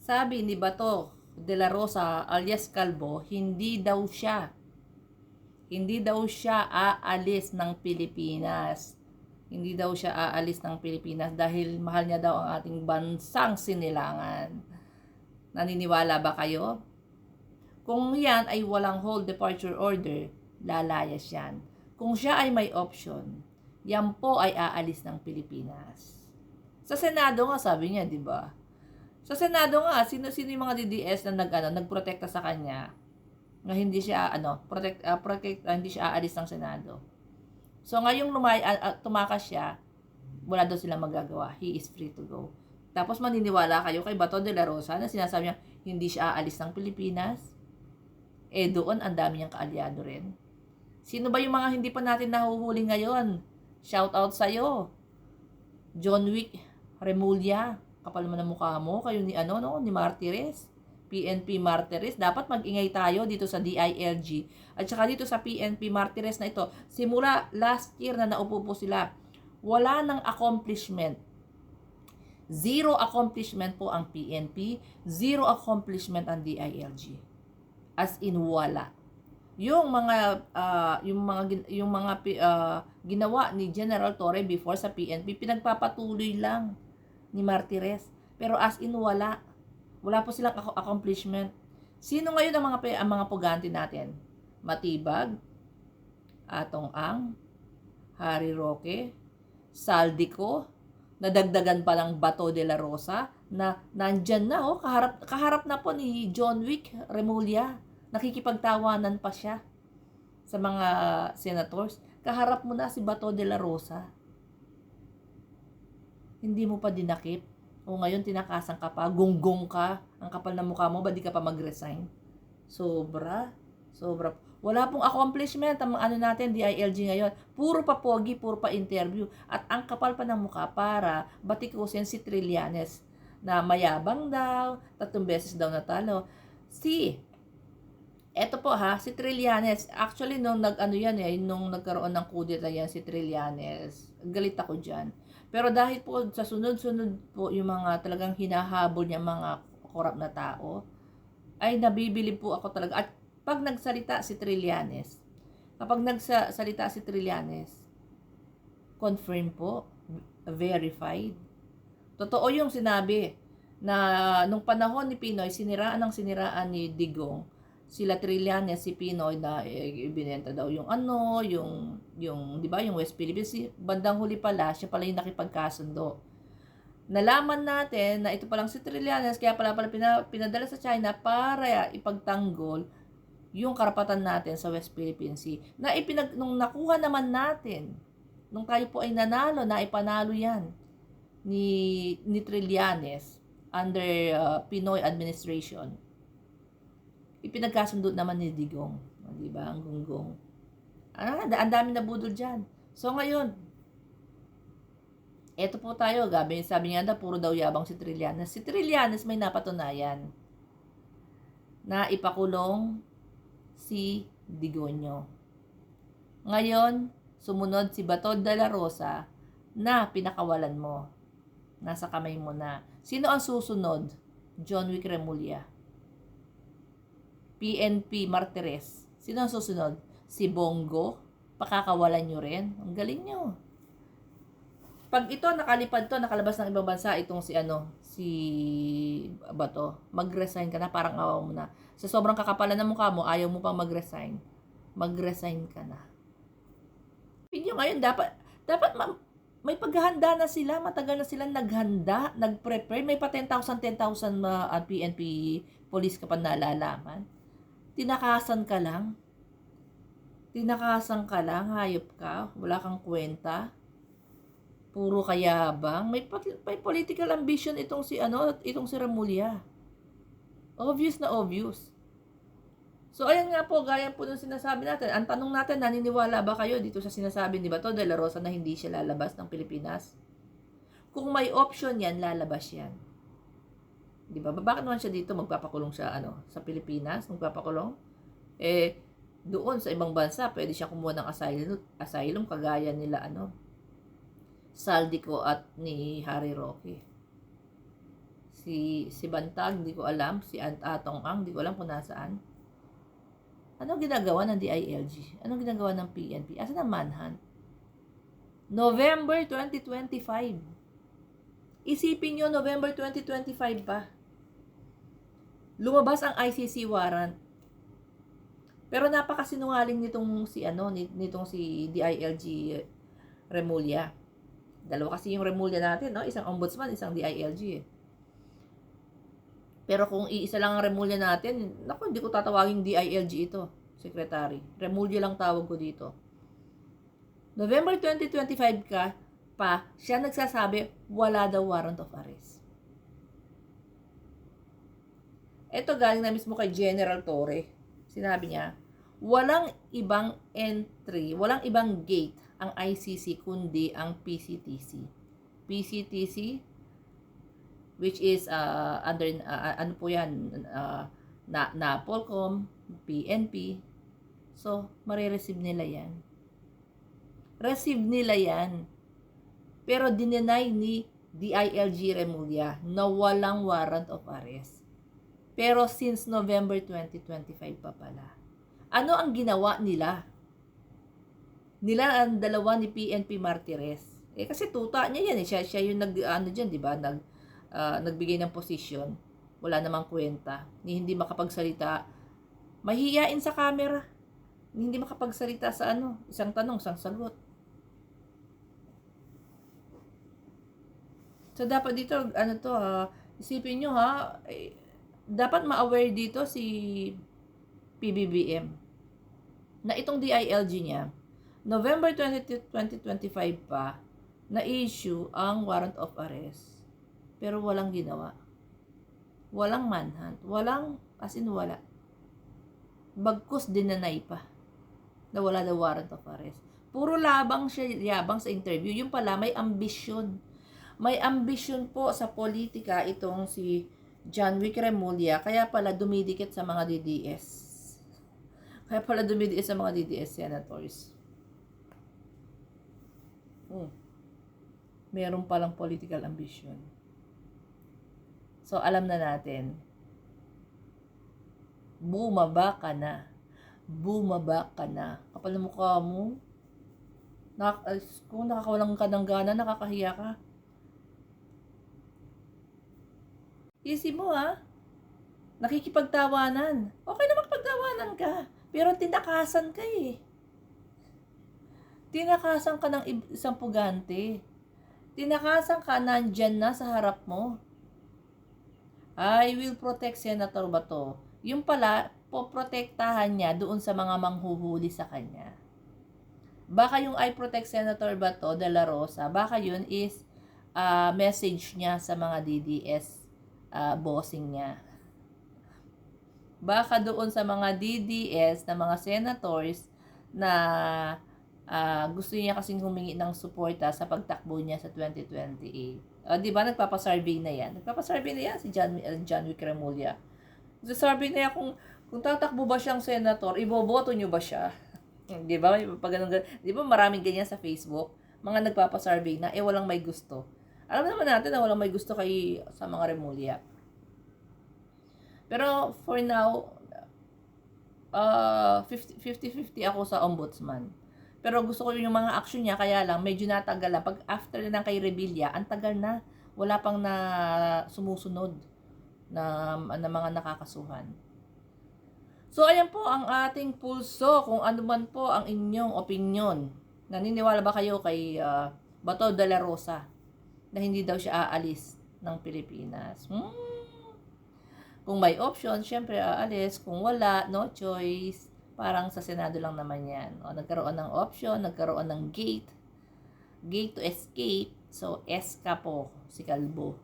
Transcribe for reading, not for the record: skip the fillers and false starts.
Sabi ni Bato de la Rosa alias Calvo, hindi daw siya aalis ng Pilipinas. Hindi daw siya aalis ng Pilipinas dahil mahal niya daw ang ating bansang sinilangan. Naniniwala ba kayo? Kung yan ay walang whole departure order, lalayas yan. Kung siya ay may option, yan po ay aalis ng Pilipinas. Sa Senado nga sabi niya, di ba? Sa Senado nga, sino yung mga DDS na nagprotekta sa kanya na hindi siya hindi siya aalis ng Senado. So ngayong tumakas siya, wala daw silang magagawa. He is free to go. Tapos maniniwala kayo kay Bato de la Rosa na sinasabi niya hindi siya aalis ng Pilipinas? Doon ang dami niyang kaalyado rin. Sino ba yung mga hindi pa natin nahuhuli ngayon? Shout out sa'yo. John Wick Remulla, kapal mo na mukha mo, kayo ni Martires. PNP Martires, dapat mag-ingay tayo dito sa DILG at saka dito sa PNP Martires na ito. Simula last year na naupo po sila, wala nang accomplishment. Zero accomplishment po ang PNP, zero accomplishment ang DILG. As in wala. Yung mga ginawa ni General Torre before sa PNP, pinagpapatuloy lang ni Martires. Pero as in wala. Wala po silang accomplishment. Sino ngayon ang mga pugante natin? Matibag, Atong Ang, Harry Roque, Saldico, nadagdagan pa ng Bato de la Rosa, na nandyan na, kaharap na po ni John Wick Remulla. Nakikipagtawanan pa siya sa mga senators. Kaharap mo na si Bato de la Rosa. Hindi mo pa dinakip. O ngayon tinakasan ka pa, gunggong ka, ang kapal na mukha mo, ba di ka pa mag-resign? Sobra. Wala pong accomplishment ang natin, DILG ngayon. Puro pa pogi, puro pa interview. At ang kapal pa ng mukha para batikusin si Trillanes na mayabang daw, 3 beses daw natalo. Eto po si Trillanes, actually nung nung nagkaroon ng kudeta yan si Trillanes, galit ako dyan. Pero dahil po sa sunod-sunod po yung mga talagang hinahabol niya mga korap na tao, ay nabibili po ako talaga. At pag nagsalita si Trillanes, confirm po, verified. Totoo yung sinabi na nung panahon ni Pinoy, siniraan ni Digong, sila Trillanes, si Pinoy na ibinenta daw yung di ba, yung West Philippines. Bandang huli pala, siya pala yung nakipagkasundo. Nalaman natin na ito palang si Trillanes, kaya pala pinadala sa China para ipagtanggol yung karapatan natin sa West Philippine Sea. Nung nakuha naman natin, nung tayo po ay nanalo, na ipanalo yan ni Trillanes under Pinoy administration. Ipinagkasundo naman ni Digong. Di ba? Ang gunggong. Ang dami na budol dyan. So ngayon, eto po tayo. Sabi niya puro daw yabang si Trillanes. Si Trillanes may napatunayan na ipakulong si Digonyo. Ngayon, sumunod si Bato de la Rosa na pinakawalan mo. Nasa kamay mo na. Sino ang susunod? John Wick Remulla. PNP Martires. Sino ang susunod? Si Bongo. Pakakawalan nyo rin. Ang galing nyo. Pag ito nakalabas ng ibang bansa, itong si Bato, mag-resign ka na, parang awa mo na. Sa sobrang kakapalan ng mukha mo, ayaw mo pang mag-resign. Mag-resign ka na. Pinyo ngayon, dapat may paghahanda na sila, matagal na silang naghanda, nag-prepare, may pa 10,000 PNP police ka pa nalalaman. Tinakasan ka lang, hayop ka, wala kang kwenta, puro kayabang, may political ambition itong si Remulla. Obvious na obvious. So ayan nga po, gaya po ng sinasabi natin, ang tanong natin, naniniwala ba kayo dito sa sinasabi ni Bato de la Rosa na hindi siya lalabas ng Pilipinas? Kung may option yan, lalabas yan. Di ba? Bakit naman siya dito magpapakulong sa sa Pilipinas? Magpapakulong? Doon sa ibang bansa, pwede siya kumuha ng asylum kagaya nila Saldico at ni Harry Roque. Si Bantag, di ko alam. Si Atong Ang, di ko alam kung nasaan. Ano ginagawa ng DILG? Anong ginagawa ng PNP? Asan ang manhunt? November 2025. Isipin nyo, November 2025 pa. Lumabas ang ICC warrant. Pero napakasinungaling nitong si DILG Remulla. Dalawa kasi yung Remulla natin, no? Isang ombudsman, isang DILG eh. Pero kung iisa lang ang Remulla natin, naku, hindi ko tatawagin DILG ito, secretary. Remulla lang tawag ko dito. November 2025 siya nagsasabi, wala daw warrant of arrest. Ito galing na mismo kay General Torre. Sinabi niya, walang ibang entry, walang ibang gate ang ICC kundi ang PCTC. PCTC, which is under ano po yan, Polcom, PNP. So, marireceive nila yan. Receive nila yan. Pero dinenay ni DILG Remulla na walang warrant of arrest. Pero since November 2025 pa pala. Ano ang ginawa nila? Nila ang dalawa ni PNP Martires. Kasi tuta niya yan. Siya yung dyan, di ba? Nagbigay ng posisyon. Wala namang kwenta. Hindi makapagsalita. Mahihiyain sa camera. Hindi makapagsalita sa isang tanong, isang sagot. So, dapat dito, isipin nyo dapat ma-aware dito si PBBM na itong DILG niya, November 2025 pa, na-issue ang warrant of arrest. Pero walang ginawa. Walang manhunt. Walang, wala. Bagkus dinanay pa na wala daw warrant of arrest. Puro yabang sa interview. Yung pala, may ambisyon. May ambisyon po sa politika itong si John Wick Remulla, kaya pala dumidikit sa mga DDS. Kaya pala dumidikit sa mga DDS senators. Meron palang political ambition. So, alam na natin, bumaba ka na. Bumaba ka na. Kapal na mukha mo. Kung nakakawalang ka ng gana, nakakahiya ka. Isip mo nakikipagtawanan. Okay na magpagtawanan ka. Pero tinakasan ka eh. Tinakasan ka ng isang pugante. Tinakasan ka, nandyan na sa harap mo. I will protect Senator Bato. Yung pala, poprotektahan niya doon sa mga manghuhuli sa kanya. Baka yung I protect Senator Bato de la Rosa, baka yun is message niya sa mga DDS bossing niya. Baka doon sa mga DDS na mga senators na gusto niya kasing humingi ng suporta sa pagtakbo niya sa 2028. Di ba nagpapasurvey na yan? Nagpapasurvey na yan si John Wick Remulla. Nagsasurvey na yan kung tatakbo ba siyang senator, iboboto niyo ba siya? Di ba? Di ba maraming ganyan sa Facebook? Mga nagpapasurvey na, walang may gusto. Alam naman natin na walang may gusto sa mga Remulla. Pero for now, 50-50 ako sa ombudsman. Pero gusto ko yung mga action niya, kaya lang medyo natagal lang. Pag after na kay Revilla, ang tagal na. Wala pang na sumusunod na mga nakakasuhan. So, ayan po ang ating pulso. Kung ano man po ang inyong opinion. Naniniwala ba kayo kay Bato de la Rosa na hindi daw siya aalis ng Pilipinas? Kung may option, syempre aalis. Kung wala, no choice. Parang sa Senado lang naman yan. Nagkaroon ng option, nagkaroon ng gate. Gate to escape. So, S ka po, si Kalbo.